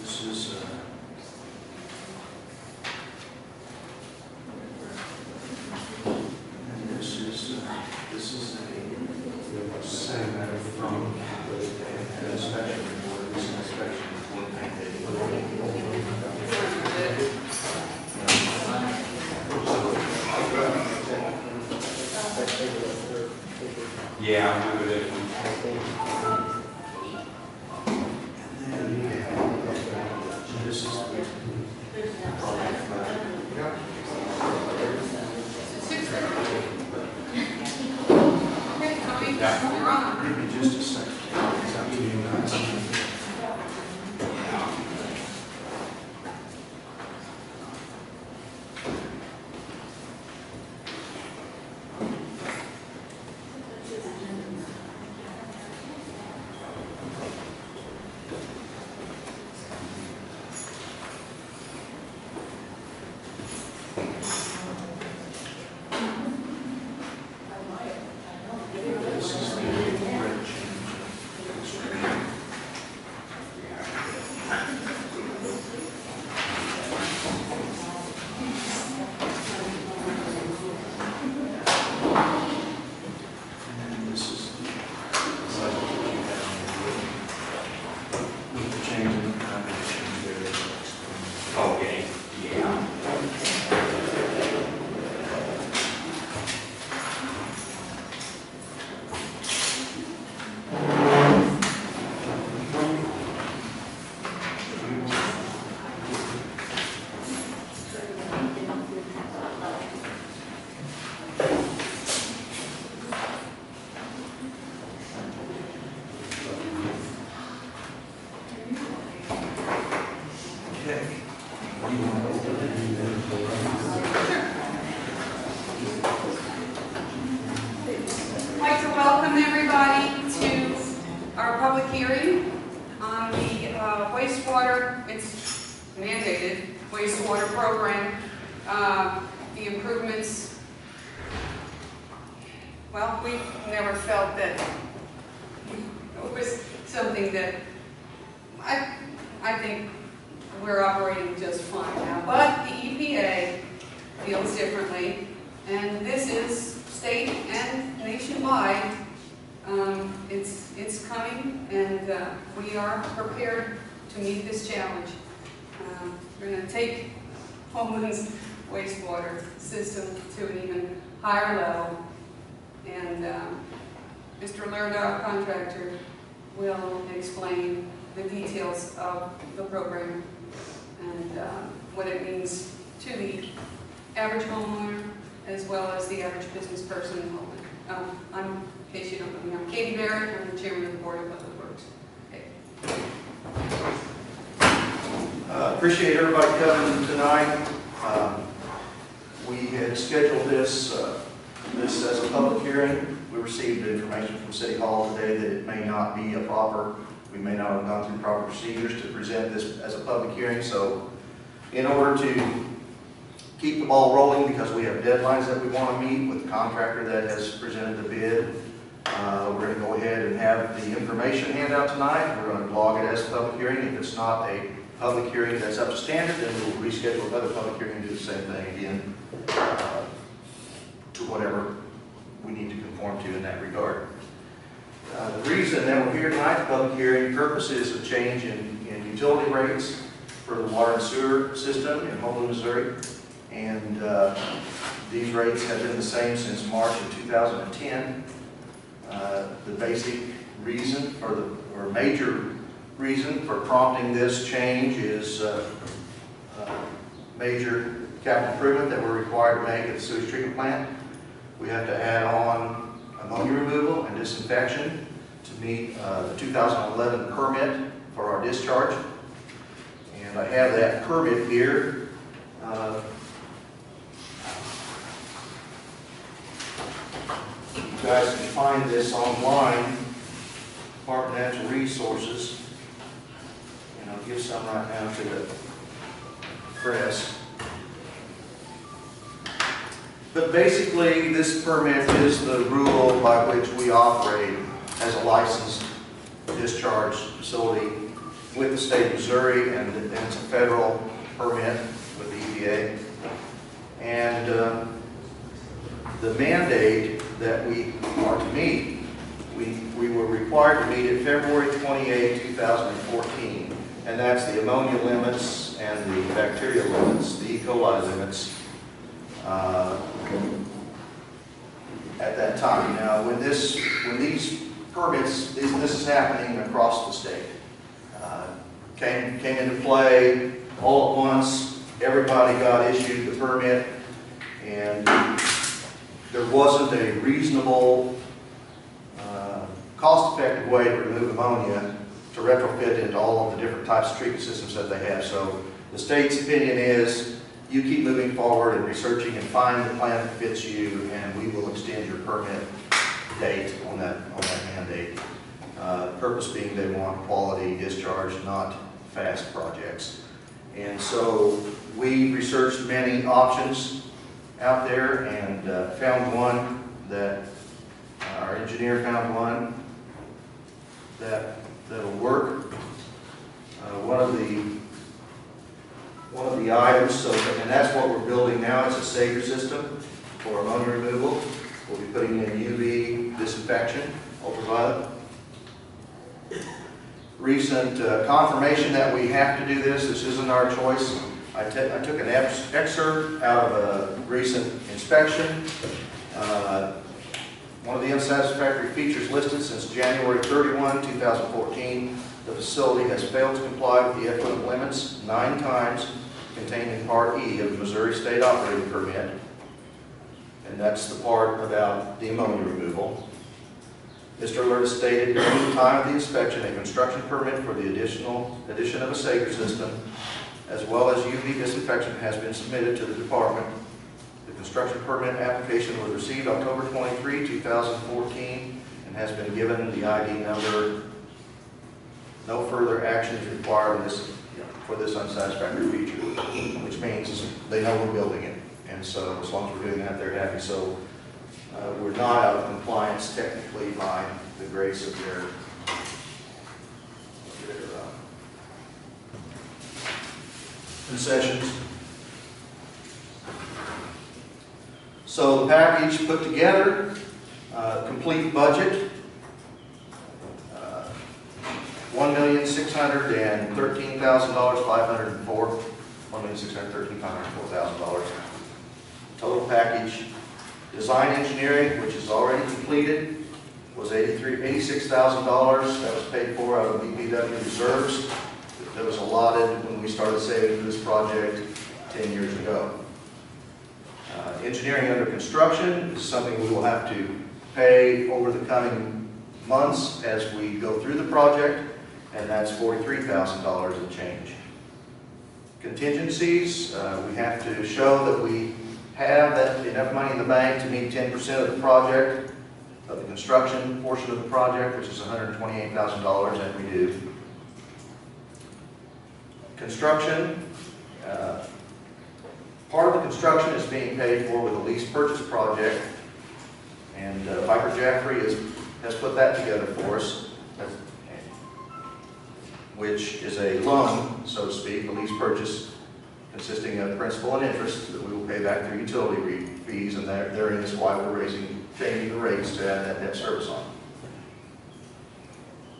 This is a same matter from the inspection report. This inspection report. Yeah, I'll move it in. This is give me just a second. It's up to you guys. I'd like to welcome everybody to our public hearing on the wastewater, it's mandated wastewater program, the improvements. Well, we've never felt that it was something that I think we're operating just fine now, but the EPA feels differently, and this is state and nationwide. It's coming, and we are prepared to meet this challenge. We're going to take Homeland's wastewater system to an even higher level, and Mr. Lerda, contractor, will explain the details of the program and what it means to the average homeowner as well as the average business person in Homeland. In case you don't know me, I'm Katie Barrett. I'm the chairman of the Board of Public Works. Okay. Appreciate everybody coming tonight. We had scheduled this as a public hearing. We received information from City Hall today that it may not be we may not have gone through proper procedures to present this as a public hearing. So in order to keep the ball rolling, because we have deadlines that we want to meet with the contractor that has presented the bid, we're going to go ahead and have the information handout tonight. We're going to log it as a public hearing. If it's not a public hearing that's up to standard, then we'll reschedule another public hearing and do the same thing again to whatever we need to conform to in that regard. The reason that we're here tonight, the public hearing purpose is a change in utility rates for the water and sewer system in Homeland, Missouri. And these rates have been the same since March of 2010. The basic reason or major reason for prompting this change is major capital improvement that we're required to make at the sewage treatment plant. We have to add on ammonia removal and disinfection to meet the 2011 permit for our discharge. And I have that permit here. You guys can find this online, Department of Natural Resources, and I'll give some right now to the press. But basically, this permit is the rule by which we operate as a licensed discharge facility with the state of Missouri, and it's a federal permit with the EPA. And the mandate that we are to meet, we were required to meet it February 28, 2014, and that's the ammonia limits and the bacteria limits, the E. coli limits, at that time. Now, when these permits, this is happening across the state, came into play all at once. Everybody got issued the permit, and there wasn't a reasonable, cost-effective way to remove ammonia to retrofit into all of the different types of treatment systems that they have. So the state's opinion is, you keep moving forward and researching and find the plan that fits you, and we will extend your permit date on that mandate. The purpose being they want quality discharge, not fast projects. And so we researched many options out there and found one that, our engineer found one that'll work. One of the items, and that's what we're building now, it's a Sager system for ammonia removal. We'll be putting in UV disinfection, ultraviolet. Recent confirmation that we have to do this isn't our choice. I took an excerpt out of a recent inspection. One of the unsatisfactory features listed since January 31, 2014, the facility has failed to comply with the effluent limits 9 times contained in Part E of the Missouri State Operating Permit, and that's the part about the ammonia removal. Mr. Alert stated during the time of the inspection, a construction permit for the addition of a Sager system, as well as UV disinfection, has been submitted to the department. The construction permit application was received October 23, 2014, and has been given the ID number. No further action is required for this unsatisfactory feature, which means they know we're building it. And so as long as we're doing that, they're happy. So we're not out of compliance technically by the grace of their concessions. So the package put together, complete budget, $1,613,504, $1,613,504. Total package. Design engineering, which is already completed, was $86,000. That was paid for out of DPW reserves that was allotted when we started saving for this project 10 years ago. Engineering under construction is something we will have to pay over the coming months as we go through the project, and that's $43,000 and change. Contingencies, we have to show that we have enough money in the bank to meet 10% of the project, of the construction portion of the project, which is $128,000, and we do. Construction, part of the construction is being paid for with a lease purchase project, and Viper Jaffrey has put that together for us, which is a loan, so to speak, a lease purchase consisting of principal and interest that we will pay back through utility fees, and therein is why we're changing the rates to add that debt service on.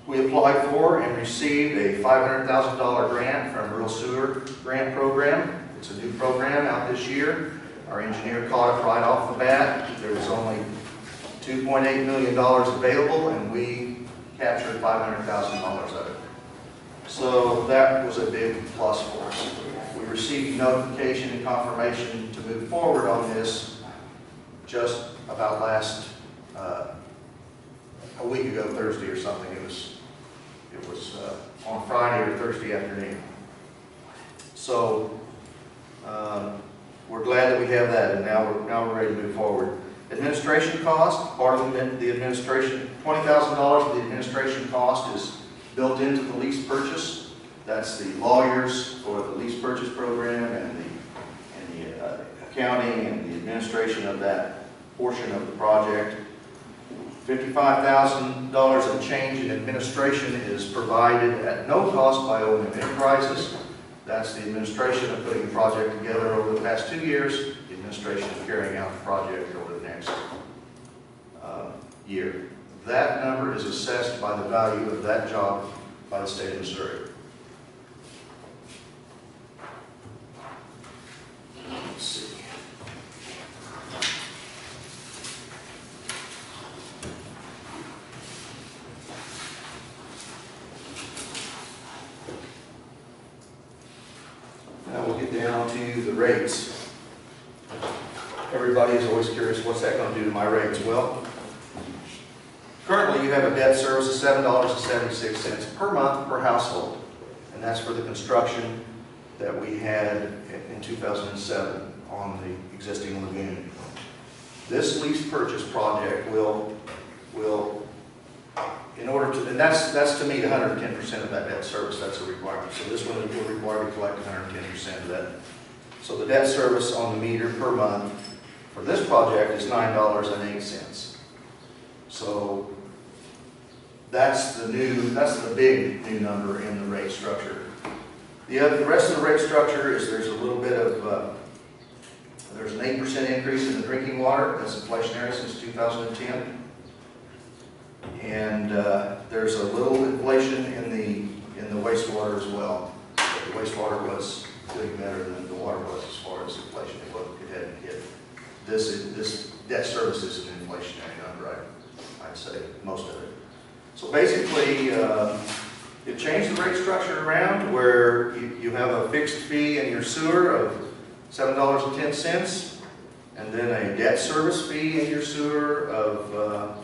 We applied for and received a $500,000 grant from Rural Sewer Grant Program. It's a new program out this year. Our engineer caught it right off the bat. There was only $2.8 million available, and we captured $500,000 of it. So that was a big plus for us. We received notification and confirmation to move forward on this just about a week ago, Thursday or something. It was on Friday or Thursday afternoon. So we're glad that we have that, and now we're ready to move forward. Administration cost, part of the administration, $20,000 of the administration cost is built into the lease purchase. That's the lawyers for the lease purchase program and the accounting and the administration of that portion of the project. $55,000 and change in administration is provided at no cost by O&M Enterprises. That's the administration of putting the project together over the past 2 years, the administration of carrying out the project over the next year. That number is assessed by the value of that job by the state of Missouri. Let's see. Now we'll get down to the rates. Everybody is always curious, what's that going to do to my rates? Well, currently you have a debt service of $7.76 per month per household, and that's for the construction that we had in 2007 on the existing lagoon. This lease purchase project will in order to, and that's to meet 110% of that debt service, that's a requirement. So this one will require to collect 110% of that. So the debt service on the meter per month for this project is $9.08. So that's the big new number in the rate structure. The rest of the rate structure is there's a little bit of, there's an 8% increase in the drinking water. That's inflationary since 2010. And there's a little inflation in the wastewater as well. The wastewater was doing better than the water was as far as inflation. It hadn't hit. This debt service is an inflationary number, I'd say, most of it. So basically, it changed the rate structure around where you have a fixed fee in your sewer of $7.10, and then a debt service fee in your sewer of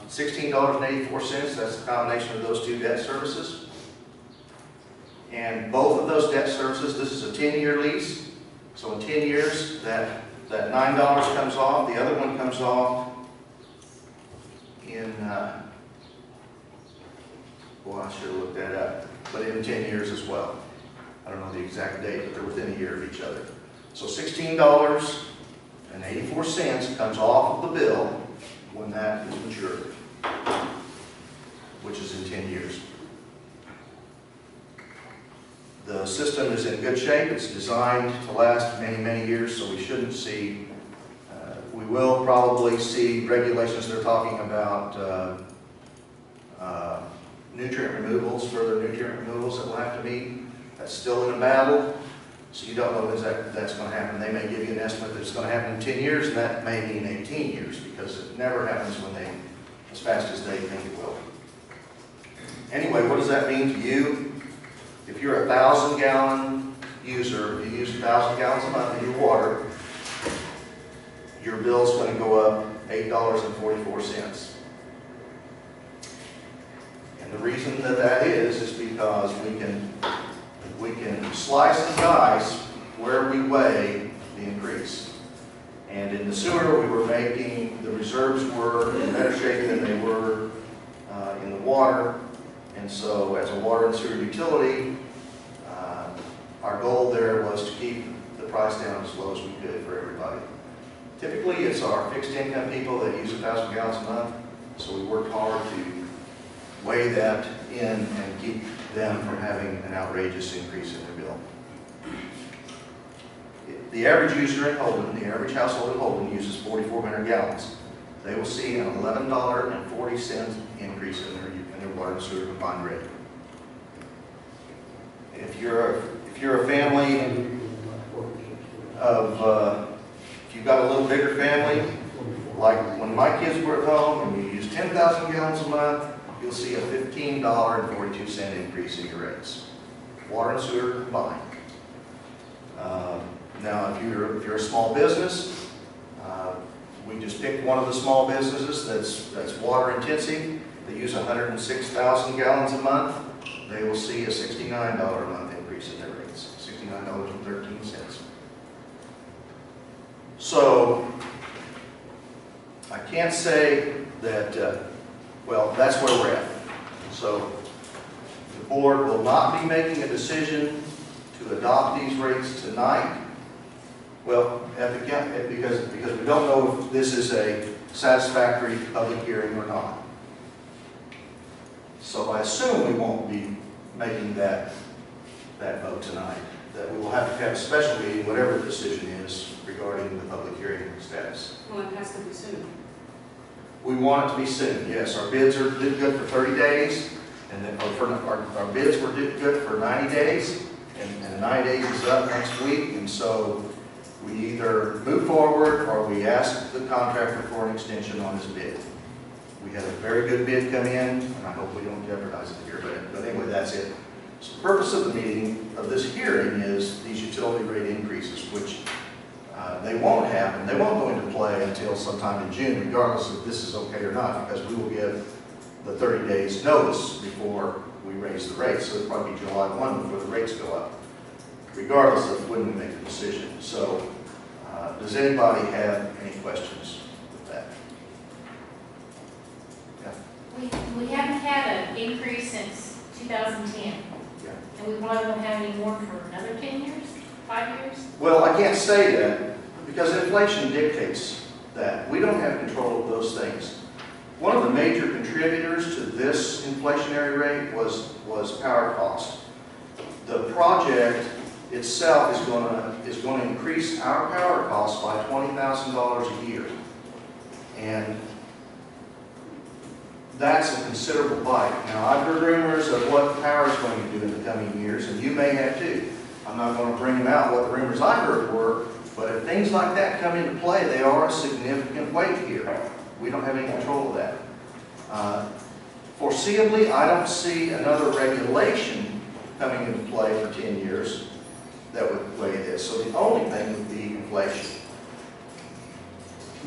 $16.84. That's the combination of those two debt services. And both of those debt services, this is a 10-year lease. So in 10 years, that $9 comes off. The other one comes off in, well, I should have looked that up, but in 10 years as well. I don't know the exact date, but they're within a year of each other. So $16.84 comes off of the bill when that is matured, which is in 10 years. The system is in good shape. It's designed to last many, many years, so we shouldn't see, we will probably see regulations that are talking about nutrient removals, further nutrient removals that will have to meet. That's still in a battle, so you don't know when that's going to happen. They may give you an estimate that it's going to happen in 10 years, and that may mean 18 years, because it never happens as fast as they think it will. Anyway, what does that mean to you? If you're a 1,000-gallon user, you use 1,000 gallons a month of your water, your bill's going to go up $8.44. And the reason that is because we can slice and dice where we weigh the increase. And in the sewer, the reserves were in better shape than they were in the water. And so as a water and sewer utility, our goal there was to keep the price down as low as we could for everybody. Typically, it's our fixed income people that use 1,000 gallons a month, so we worked hard to weigh that in and keep them from having an outrageous increase in their bill. The average user in Holden, the average household in Holden uses 4,400 gallons. They will see an $11.40 increase in their water and sewer combined rate. If you're a family of, if you've got a little bigger family, like when my kids were at home and you use 10,000 gallons a month, you'll see a $15.42 increase in your rates. Water and sewer combined. Now, if you're a small business, we just picked one of the small businesses that's water intensive. They use 106,000 gallons a month. They will see a $69 a month increase in their rates, $69.13. So I can't say that, well, that's where we're at. So the board will not be making a decision to adopt these rates tonight. Well, because we don't know if this is a satisfactory public hearing or not. So I assume we won't be making that vote tonight, that we will have to have a special meeting, whatever the decision is regarding the public hearing status. Well, it has to be soon. We want it to be soon, yes. Our bids are good for 30 days, and then our bids were good for 90 days, and 90 days is up next week, and so we either move forward or we ask the contractor for an extension on his bid. We had a very good bid come in, and I hope we don't jeopardize it here, but anyway, that's it. So the purpose of the meeting, of this hearing, is these utility rate increases, which they won't happen. They won't go into play until sometime in June, regardless if this is okay or not, because we will give the 30 days notice before we raise the rates. So it'll probably be July 1 before the rates go up, regardless of when we make the decision. So does anybody have any questions with that? Yeah. We haven't had an increase since 2010. Yeah. And we probably won't have any more for another 10 years, 5 years? Well, I can't say that because inflation dictates that. We don't have control of those things. One of the major contributors to this inflationary rate was power cost. The project itself is going to increase our power costs by $20,000 a year. And that's a considerable bite. Now, I've heard rumors of what power is going to do in the coming years, and you may have too. I'm not going to bring them out what the rumors I heard were, but if things like that come into play, they are a significant weight here. We don't have any control of that. Foreseeably, I don't see another regulation coming into play for 10 years that would weigh this. So the only thing would be inflation.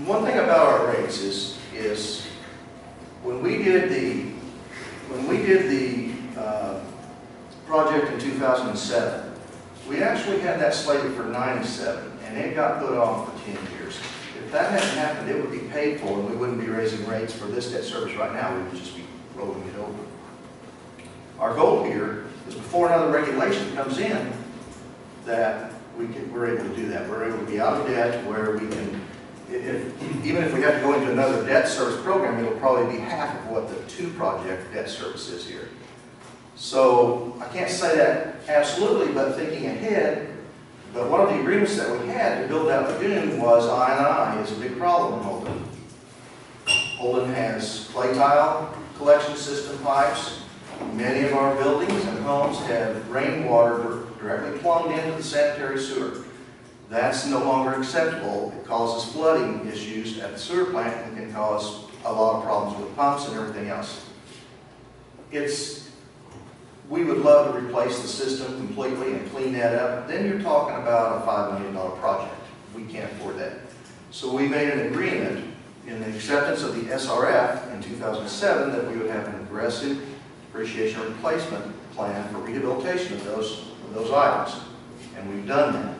One thing about our rates is when we did the project in 2007, we actually had that slated for 97, and it got put off for 10 years. If that hadn't happened, it would be paid for, and we wouldn't be raising rates for this debt service right now. We would just be rolling it over. Our goal here is before another regulation comes in, that we're able to do that. We're able to be out of debt where we can, even if we have to go into another debt service program, it'll probably be half of what the two-project debt service is here. So I can't say that absolutely, but thinking ahead, but one of the agreements that we had to build that lagoon was I&I is a big problem in Holden. Holden has clay tile collection system pipes. Many of our buildings and homes have rainwater directly plumbed into the sanitary sewer. That's no longer acceptable. It causes flooding issues at the sewer plant and can cause a lot of problems with pumps and everything else. We would love to replace the system completely and clean that up. Then you're talking about a $5 million project. We can't afford that. So we made an agreement in the acceptance of the SRF in 2007 that we would have an aggressive depreciation replacement plan for rehabilitation of those items. And we've done that.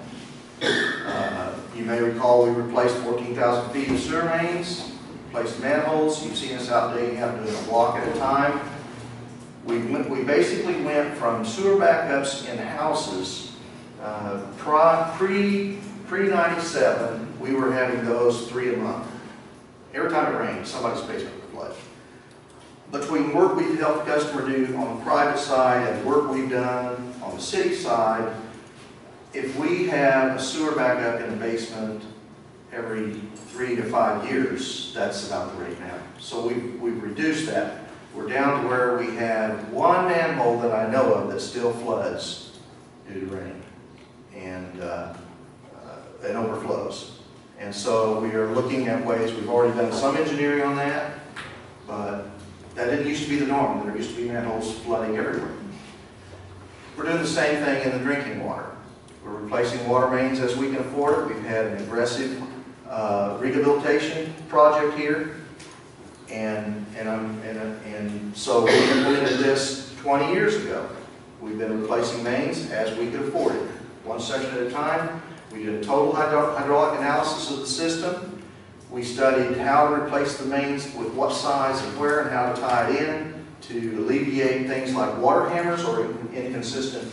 You may recall we replaced 14,000 feet of sewer mains, replaced manholes. You've seen us out digging out doing a block at a time. We basically went from sewer backups in houses pre-97. We were having those 3 a month. Every time it rained, somebody's basement would flood. Between work we've helped the customer do on the private side and work we've done on the city side, if we have a sewer backup in the basement every 3 to 5 years, that's about the rate now. So we've reduced that. We're down to where we have one manhole that I know of that still floods due to rain and overflows. And so we are looking at ways. We've already done some engineering on that, but that didn't used to be the norm. There used to be manholes flooding everywhere. We're doing the same thing in the drinking water. We're replacing water mains as we can afford it. We've had an aggressive rehabilitation project here. And so we implemented this 20 years ago. We've been replacing mains as we could afford it. One section at a time. We did a total hydraulic analysis of the system. We studied how to replace the mains with what size and where and how to tie it in to alleviate things like water hammers or inconsistent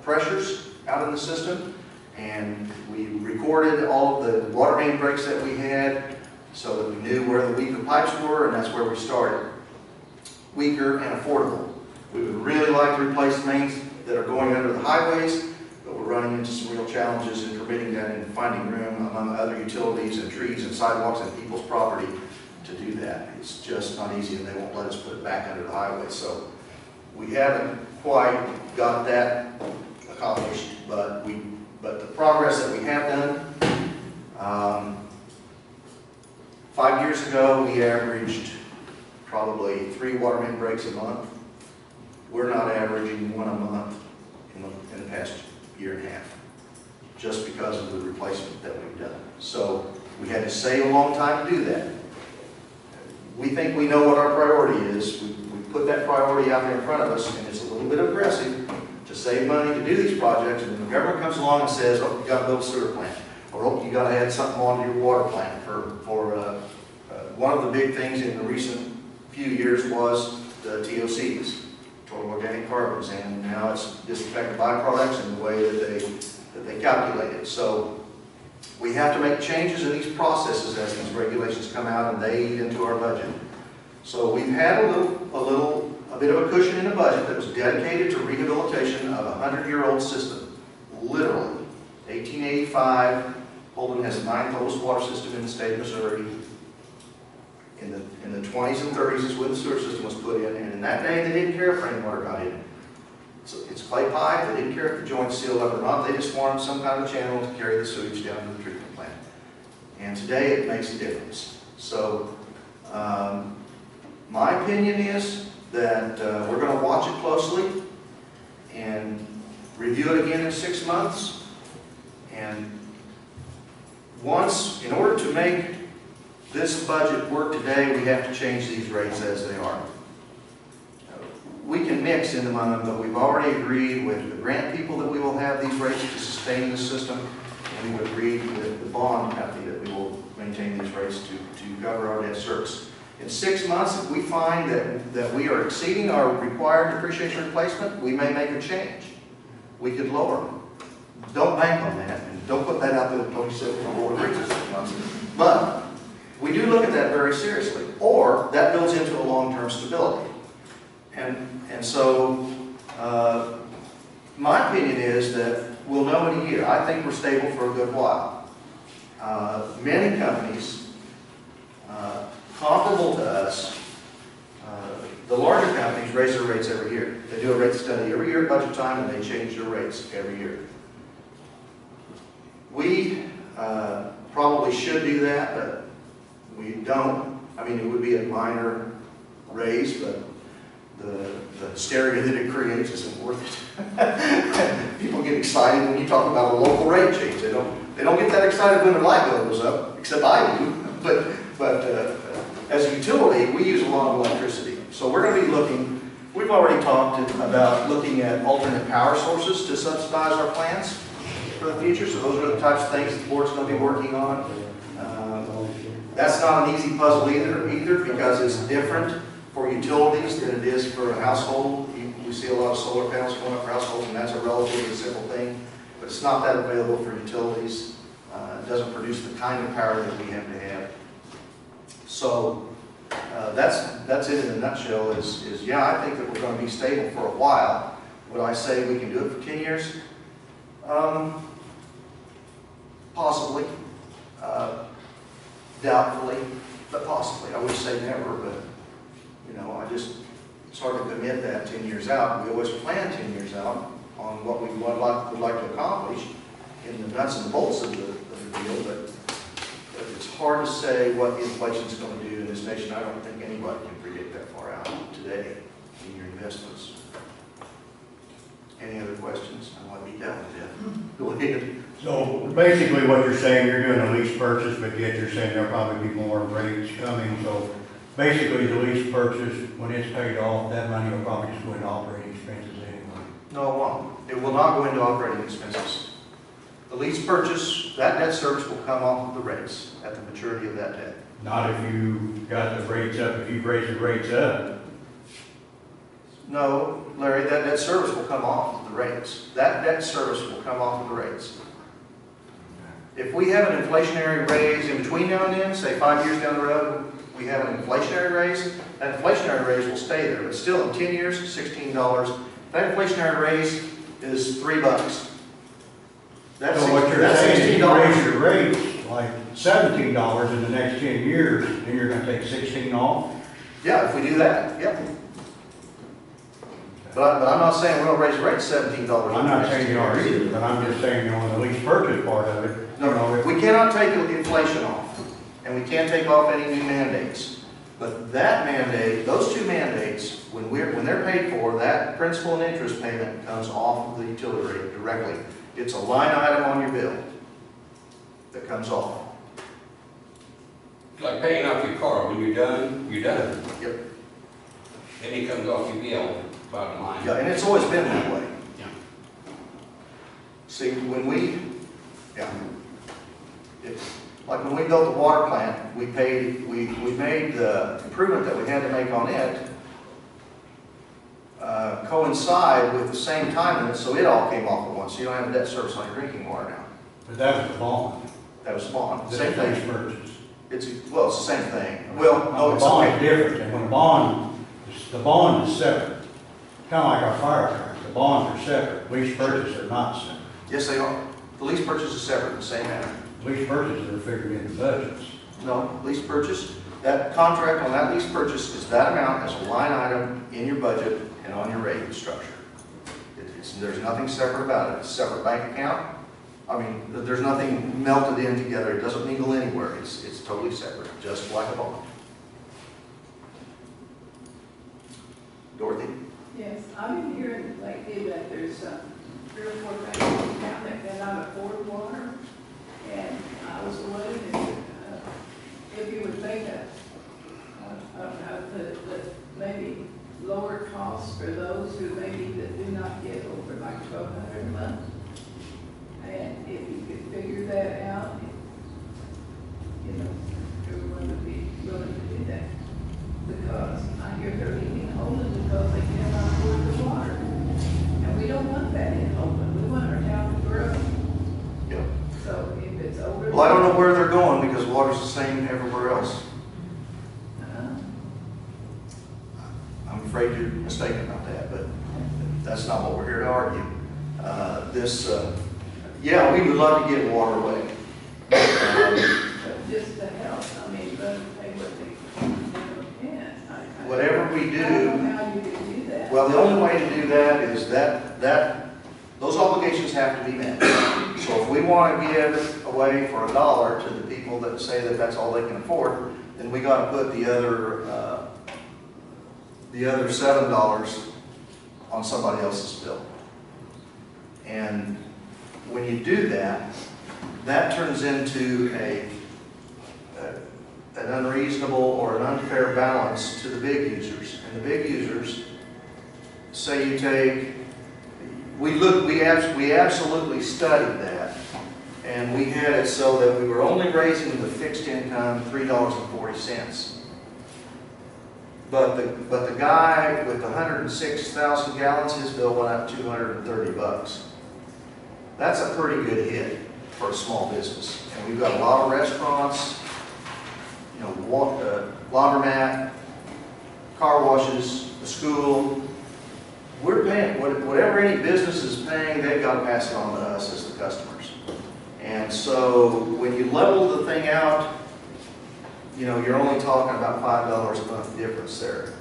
pressures out in the system. And we recorded all of the water main breaks that we had, so that we knew where the weaker pipes were, and that's where we started. weaker, and affordable. We would really like to replace the mains that are going under the highways, but we're running into some real challenges in permitting that and finding room among other utilities and trees and sidewalks and people's property to do that. It's just not easy, and they won't let us put it back under the highway. So we haven't quite got that accomplished, but the progress that we have done, 5 years ago we averaged probably 3 water main breaks a month. We're not averaging 1 a month in the past year and a half, just because of the replacement that we've done. So we had to save a long time to do that. We think we know what our priority is. We put that priority out there in front of us, and it's a little bit aggressive to save money to do these projects, and then the government comes along and says, oh, you got to build a sewer plant, or oh, you got to add something onto your water plant. One of the big things in the recent few years was the TOCs, total organic carbons, and now it's disinfectant byproducts and the way that they calculate it. So we have to make changes in these processes as these regulations come out and they eat into our budget. So we've had a bit of a cushion in the budget that was dedicated to rehabilitation of a 100-year-old system. Literally, 1885, Holden has the 9th oldest water system in the state of Missouri. In the 20s and 30s is when the sewer system was put in, and in that day they didn't care if rainwater got in. So it's clay pipe, they didn't care if the joints sealed up or not, they just wanted some kind of channel to carry the sewage down to the treatment plant. And today it makes a difference. So my opinion is that we're going to watch it closely and review it again in 6 months. And in order to make this budget work today, we have to change these rates as they are. We can mix in among them, but we've already agreed with the grant people that we will have these rates to sustain the system, and we've agreed with the bond company that we will maintain these rates to cover our debt service. In 6 months, if we find that we are exceeding our required depreciation replacement, we may make a change. We could lower them. Don't bank on that, and don't put that out there until we sit for board of rates in 6 months. But we do look at that very seriously, or that builds into a long-term stability. And so my opinion is that we'll know in a year. I think we're stable for a good while. Many companies comparable to us, the larger companies raise their rates every year. They do a rate study every year at budget time, and they change their rates every year. We probably should do that, but we don't. I mean, it would be a minor raise, but the hysteria that it creates isn't worth it. People get excited when you talk about a local rate change. They don't get that excited when their light bill goes up, except I do. But as a utility, we use a lot of electricity. So we're going to be looking, we've already talked about looking at alternate power sources to subsidize our plants for the future. So those are the types of things the board's going to be working on. That's not an easy puzzle either, because it's different for utilities than it is for a household. We see a lot of solar panels going up for households, and that's a relatively simple thing, but it's not that available for utilities. It doesn't produce the kind of power that we have to have. So that's it in a nutshell. Yeah, I think that we're going to be stable for a while. Would I say we can do it for 10 years? Possibly. Doubtfully, but possibly. I wouldn't say never, but it's hard to commit that 10 years out. We always plan 10 years out on what we would like to accomplish in the nuts and bolts of the deal, but it's hard to say what the inflation is going to do in this nation. I don't think anybody can predict that far out today in your investments. Any other questions? I might be done with that. Go ahead. So basically what you're saying, you're doing a lease purchase, but yet you're saying there'll probably be more rates coming. So basically the lease purchase, when it's paid off, that money will probably just go into operating expenses anyway. No, it won't. It will not go into operating expenses. The lease purchase, that debt service will come off of the rates at the maturity of that debt. Not if you got the rates up, if you raise the rates up. No, Larry, that debt service will come off of the rates. That debt service will come off of the rates. If we have an inflationary raise in between now and then, say 5 years down the road, we have an inflationary raise, that inflationary raise will stay there, but still in 10 years, $16. That inflationary raise is $3. That's So what you're that's saying is you $16. raise your rates like $17 in the next 10 years, then you're gonna take 16 off? Yeah, if we do that, yep. But I'm not saying we're gonna raise the rate $17. I'm not saying you are either, but I'm just saying, on the lease purchase part of it, you know, if We cannot take the inflation off, and we can't take off any new mandates. But that mandate, those two mandates, when they're paid for, that principal and interest payment comes off of the utility rate directly. It's a line item on your bill that comes off. It's like paying off your car. When you're done, you're done. Yep. Then it comes off your bill, bottom line. Yeah, and it's always been that way. Yeah. See, like when we built the water plant, we made the improvement that we had to make on it coincide with the same time limit, so it all came off at once. So you don't have a debt service on your drinking water now. but that was the bond. That was bond. This Same is lease thing. purchase. It's the same thing. Well, no, The it's bond is okay. different, and when the bond is separate. Kind of like our fire trucks, the bonds are separate, lease purchases are not separate. Yes, they are. The lease purchase is separate in the same manner. Lease purchases are figured in the budgets. No, lease purchase, that contract on that lease purchase is that amount as a line item in your budget and on your rate structure. There's nothing separate about it. It's a separate bank account. I mean, there's nothing melted in together. It doesn't mingle anywhere. It's totally separate, just like a bond. Dorothy? Yes, I've been hearing lately that there's 3 or 4 banks in town that cannot afford water. And I was wondering if you would make I don't know, the maybe lower costs for those who maybe that do not get over like $1,200 a month. And if you could figure that out, you know, everyone would be willing to do that. Because I hear they're leaving Holden because they cannot afford the water. And we don't want that in Holden. We want our town to grow. Yep. So if it's over. Well, I don't know where they're going because water's the same everywhere else. I'm afraid you're mistaken about that, but that's not what we're here to argue. Yeah, we would love to get water away. Just to help, I mean, let them pay what they can. Whatever we do. I don't know how you can do that. Well, the only way to do that is that those obligations have to be met. So if we want to give away for $1 to the people that say that that's all they can afford, then we got to put the other $7 on somebody else's bill. And when you do that, that turns into an unreasonable or an unfair balance to the big users. And the big users, say you take, we absolutely studied that, and we had it so that we were only raising the fixed income $3.40. But the guy with 106,000 gallons, his bill went up $230. That's a pretty good hit for a small business. And we've got a lot of restaurants, you know, laundromat, car washes, the school. We're paying, whatever any business is paying, they've got to pass it on to us as the customers. And so when you level the thing out, you know, you're only talking about $5 a month difference there.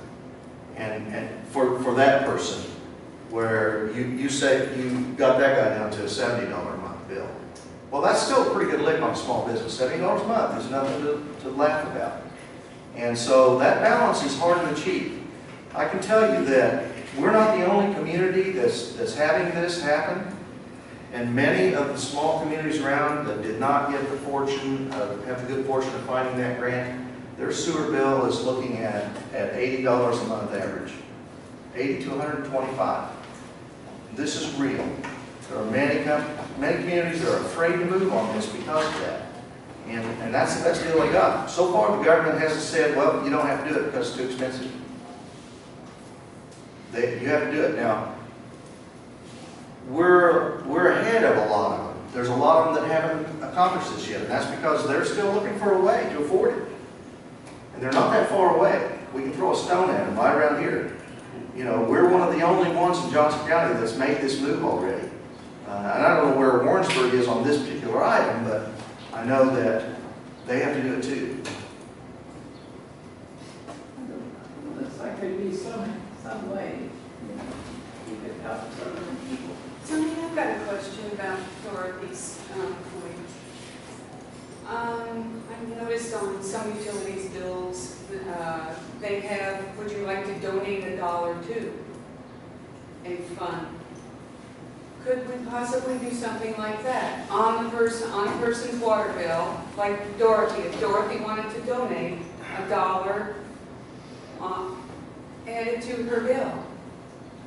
And for that person, where you say you got that guy down to a $70 a month bill. Well, that's still a pretty good lick on a small business. $70 a month is nothing to laugh about. And so that balance is hard to achieve. I can tell you that we're not the only community that's having this happen. And many of the small communities around that did not get the fortune, have the good fortune of finding that grant, their sewer bill is looking at $80 a month average. 80 to 125. This is real. There are many communities that are afraid to move on this because of that. And that's the best deal they got. So far, the government hasn't said, well, you don't have to do it because it's too expensive. You have to do it. Now, we're ahead of a lot of them. There's a lot of them that haven't accomplished this yet, and that's because they're still looking for a way to afford it. And they're not that far away. We can throw a stone at them right around here. You know, we're one of the only ones in Johnson County that's made this move already. And I don't know where Warrensburg is on this particular item, but I know that they have to do it too. Looks like there'd be some way, you know, you could help some of the people. Tony, I've got a question about Dorothy's point. I've noticed on some utilities bills, they have, would you like to donate $1 to a fund? Could we possibly do something like that on a person's water bill, like Dorothy? If Dorothy wanted to donate $1, add it to her bill.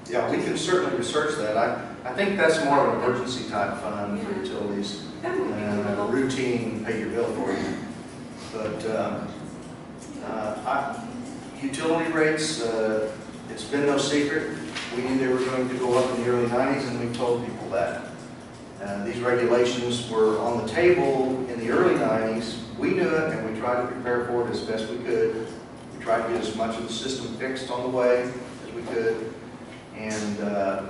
Yeah, we can certainly research that. I think that's more of an emergency type fund for utilities That would be than a cool. routine pay your bill for you. But utility rates, it's been no secret. We knew they were going to go up in the early 90s, and we told people that. These regulations were on the table in the early 90s. We knew it, and we tried to prepare for it as best we could. We tried to get as much of the system fixed on the way as we could. And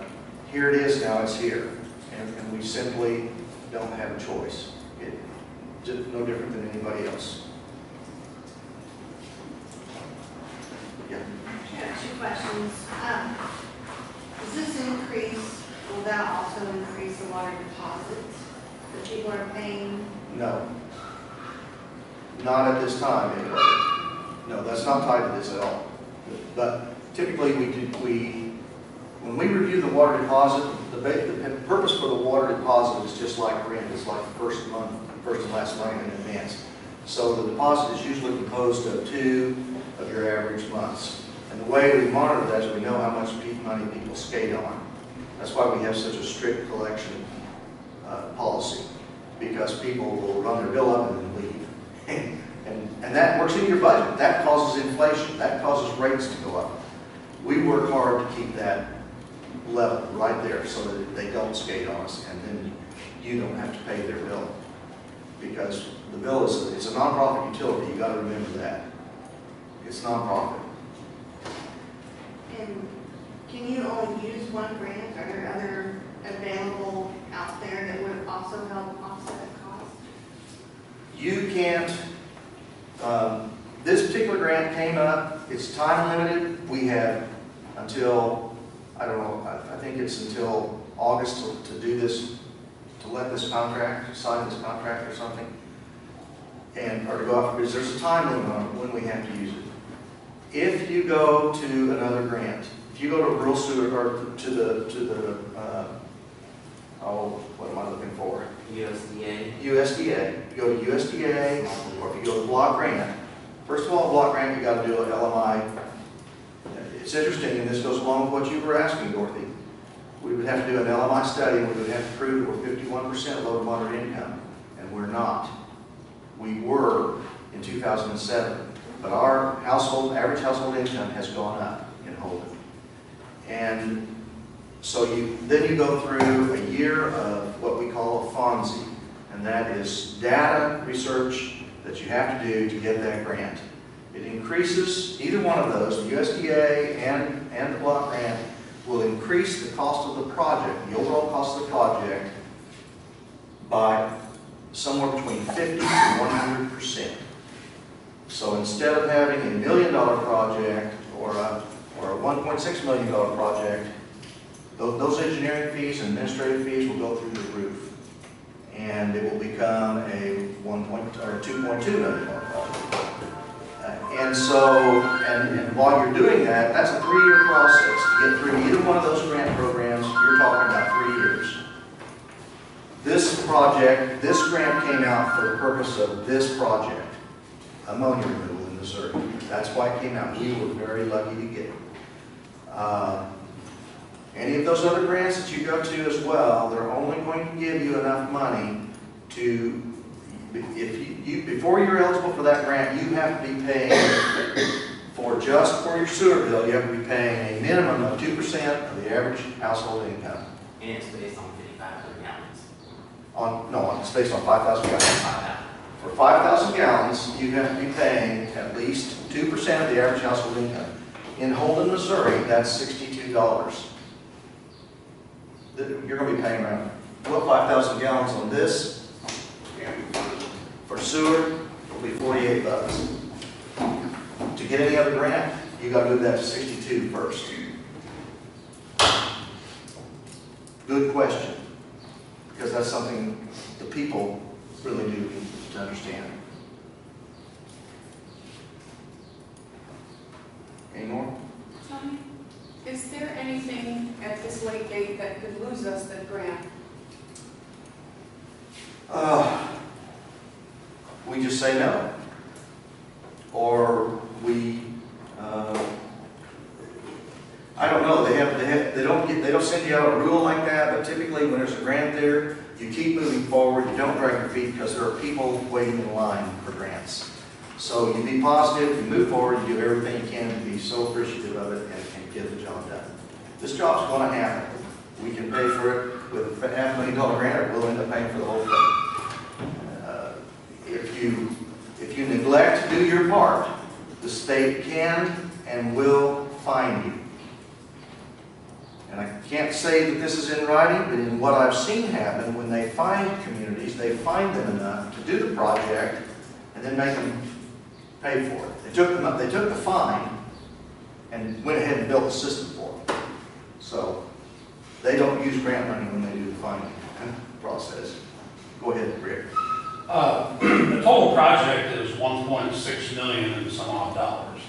here it is now, it's here. And we simply don't have a choice. It's just no different than anybody else. Yeah. Yeah, 2 questions. Does this increase, will that also increase the water deposits that people are paying? No. Not at this time, anyway. No, that's not tied to this at all. But typically, when we review the water deposit, the purpose for the water deposit is just like rent. It's like the first and last month in advance. So the deposit is usually composed of 2 of your average months. And the way we monitor that is we know how much money people skate on. That's why we have such a strict collection policy, because people will run their bill up and then leave. And that works in your budget. That causes inflation. That causes rates to go up. We work hard to keep that level right there so that they don't skate on us, and then you don't have to pay their bill. Because the bill it's a nonprofit utility. You got to remember that. It's nonprofit. And can you only use one grant? Are there other available out there that would also help offset the cost? You can't, this particular grant came up, it's time limited. We have until, I don't know, I think it's until August to do this, to let this contract, sign this contract or something, or to go out, because there's a time limit on when we have to use it. If you go to another grant, if you go to rural sewer, or to the what am I looking for? USDA. USDA. You go to USDA, or if you go to block grant. First of all, block grant, you got to do an LMI. It's interesting, and this goes along with what you were asking, Dorothy. We would have to do an LMI study, and we would have to prove that we're 51% low to moderate income, and we're not. We were in 2007, but our average household income has gone up in Holden. And so then you go through a year of what we call a FONSI, and that is data research that you have to do to get that grant. It increases, either one of those, the USDA and the block grant, will increase the cost of the project, the overall cost of the project, by somewhere between 50 to 100%. So instead of having $1 million project or a $1.6 million project, those engineering fees and administrative fees will go through the roof, and it will become a $2.2 million project. And so, and while you're doing that, that's a 3-year process to get through either one of those grant programs. You're talking about 3 years. This project, this grant came out for the purpose of this project, ammonia removal in Missouri. That's why it came out. We were very lucky to get it. Any of those other grants that you go to as well, they're only going to give you enough money to, before you're eligible for that grant, you have to be paying just for your sewer bill, you have to be paying a minimum of 2% of the average household income. And it's based on 5,500 gallons. No, it's based on 5,000 gallons. 5,000. For 5,000 gallons, you have to be paying at least 2% of the average household income. In Holden, Missouri, that's $62. You're going to be paying around, well, 5,000 gallons on this. For sewer, it'll be 48 bucks. To get any other grant, you got to move that to 62 first. Good question, because that's something the people really do need to understand. Any more? Tony, is there anything at this late date that could lose us that grant? We just say no. Or we, I don't know, they don't send you out a rule like that, but typically when there's a grant there, you keep moving forward, you don't drag your feet because there are people waiting in line for grants. So you be positive, you move forward, you do everything you can to be so appreciative of it and get the job done. This job's going to happen. We can pay for it with a $500,000 grant, or we'll end up paying for the whole thing. If you neglect to do your part, the state can and will fine you. And I can't say that this is in writing, but in what I've seen happen, when they find communities, they find them enough to do the project and then make them pay for it. They took the fine and went ahead and built the system for them. So they don't use grant money when they do the fining process. Go ahead, Rick. The total project is $1.6 million and some odd dollars.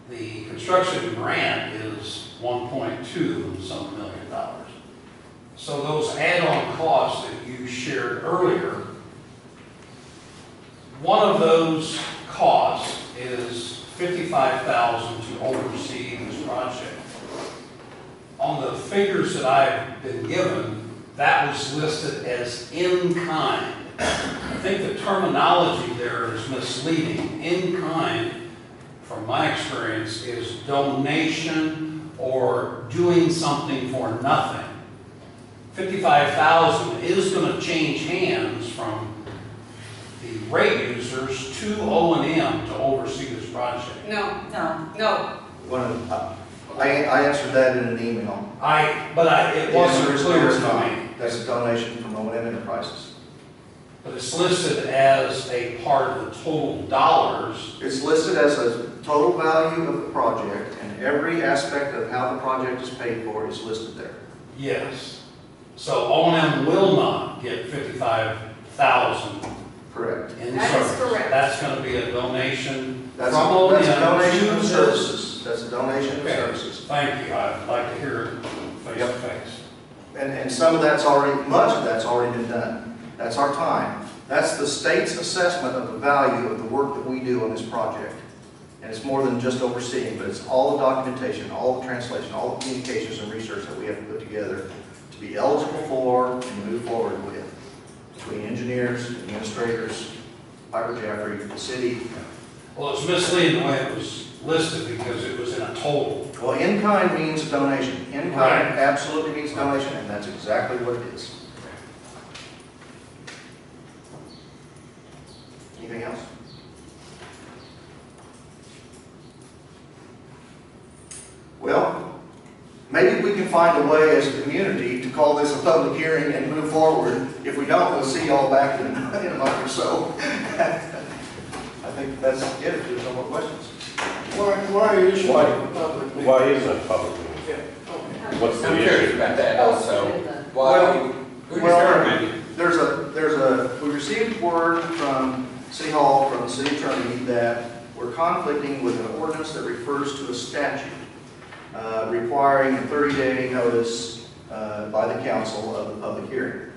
The construction grant is $1.2 and some million dollars. So those add-on costs that you shared earlier, one of those costs is $55,000 to oversee this project. On the figures that I've been given, that was listed as in kind. I think the terminology there is misleading. In kind, from my experience, is donation or doing something for nothing. $55,000 is going to change hands from the rate users to O&M to oversee this project. No. I answered that in an email. It wasn't clear to me. That's a donation from O&M Enterprises. But it's listed as a part of the total dollars. It's listed as a total value of the project, and every aspect of how the project is paid for is listed there. Yes. So O&M will not get $55,000 Correct. in That is service. correct. That's going to be a donation That's from O&M a donation to of this. services. That's a donation of Okay. services. Thank you. I'd like to hear it face to face. And some of that's already, much of that's already been done. That's our time. That's the state's assessment of the value of the work that we do on this project. And it's more than just overseeing, but it's all the documentation, all the translation, all the communications and research that we have to put together to be eligible for and to move forward with. Between engineers, administrators, Piper Jaffray, the city. Well, it's misleading the way it was listed because it was in a total. Well, in-kind means donation. In-kind Right. absolutely means donation, and that's exactly what it is. Anything else? Well, maybe we can find a way as a community to call this a public hearing and move forward. If we don't, we'll see y'all back in a month or so. I think that's it, if there's no more questions. Why is it a public meeting? Why is it public meeting? Yeah, What's I'm the curious issue? about that also. Why, who determined? We received word from City Hall, from the city attorney, that we're conflicting with an ordinance that refers to a statute requiring a 30-day notice by the council of the public hearing.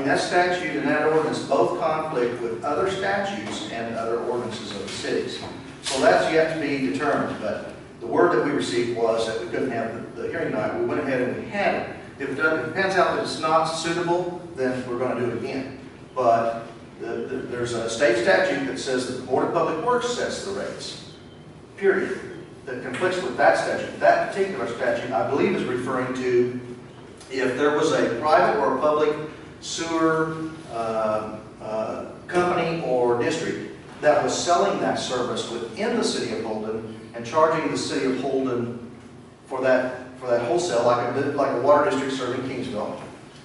That statute and that ordinance both conflict with other statutes and other ordinances of the cities. So that's yet to be determined, but the word that we received was that we couldn't have the hearing tonight. We went ahead and we had it. If it pans out that it's not suitable, then we're going to do it again. But there's a state statute that says that the Board of Public Works sets the rates, period, that conflicts with that statute. That particular statute, I believe, is referring to if there was a private or a public sewer company or district that was selling that service within the city of Holden and charging the city of Holden for that wholesale, like a water district serving Kingsville.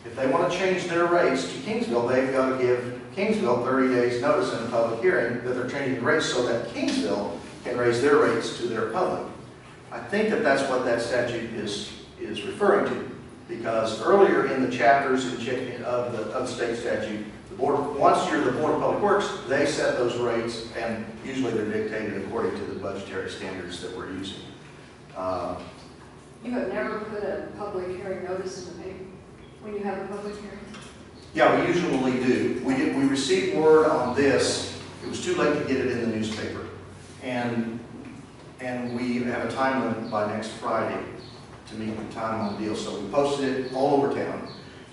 If they want to change their rates to Kingsville, they've got to give Kingsville 30 days notice in a public hearing that they're changing the rates so that Kingsville can raise their rates to their public. I think that that's what that statute is referring to, because earlier in the chapters of the state statute, the board, once you're the Board of Public Works, they set those rates, and usually they're dictated according to the budgetary standards that we're using. You have never put a public hearing notice in the paper when you have a public hearing? Yeah, we usually do. We received word on this. It was too late to get it in the newspaper, and we have a time limit by next Friday to meet the time on the deal. So we posted it all over town.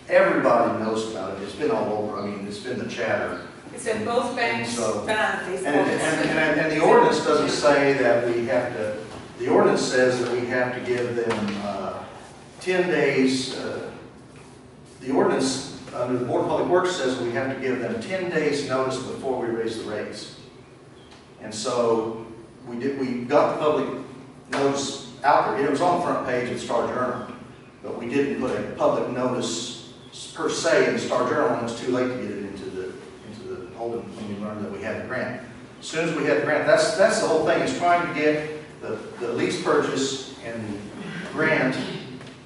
Everybody knows about it. It's been all over. I mean, it's been the chatter. It's in both banks. So, and and the ordinance doesn't say that we have to. The ordinance says that we have to give them 10 days. The ordinance under the Board of Public Works says we have to give them 10 days notice before we raise the rates. And so we got the public notice out there. It was on the front page of the Star Journal, but we didn't put a public notice per se in the Star Journal, and it's too late to get it into the Holden when we learned that we had the grant. As soon as we had the grant, that's the whole thing, is trying to get the lease purchase and grant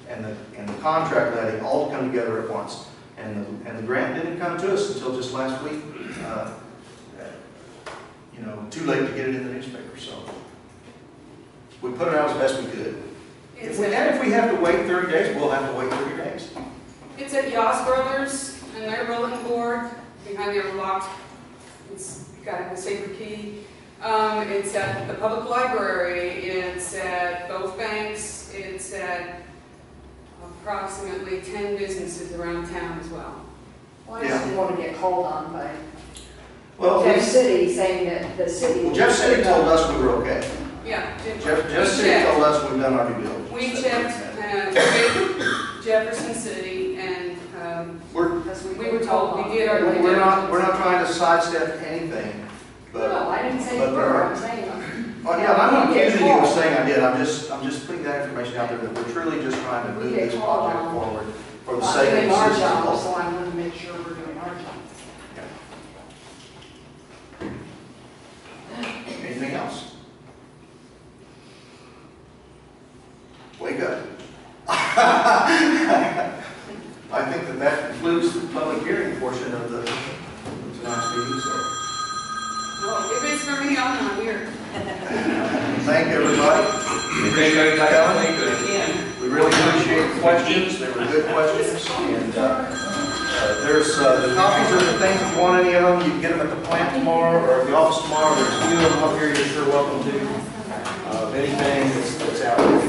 and the contract letting all to come together at once. And the grant didn't come to us until just last week. You know, too late to get it in the newspaper, so we put it out as best we could. If we have to wait 30 days, we'll have to wait 30 days. It's at Yoss Brothers and their bulletin board behind their locked. It's got a sacred key. It's at the public library. It's at both banks. It's at approximately 10 businesses around town as well. Why does he want to get called on by Well, Jeff City saying that the city? Well, Jeff City told us we were okay. Yeah. Jeff City told us we've done our due diligence. We checked Jefferson City, and we were told we did our due diligence. We're not trying to sidestep anything, but. No, I didn't say you were, I'm saying. Oh, yeah, I'm not accusing you of saying I did. I'm just putting that information out there that we're truly just trying to move this project forward for the sake of doing the our citizens. job, so I'm going to make sure we're doing our job. Anything else? Wake up. I think that concludes the public hearing portion of tonight's meeting, so. Well, if it's for me, I'm not here. Thank everybody. If anybody's got anything, We really appreciate the questions. They were good questions. And there's the copies of the things. If you want any of them, you can get them at the plant tomorrow or at the office tomorrow. There's a few of them up here you're sure welcome to. Anything that's out there.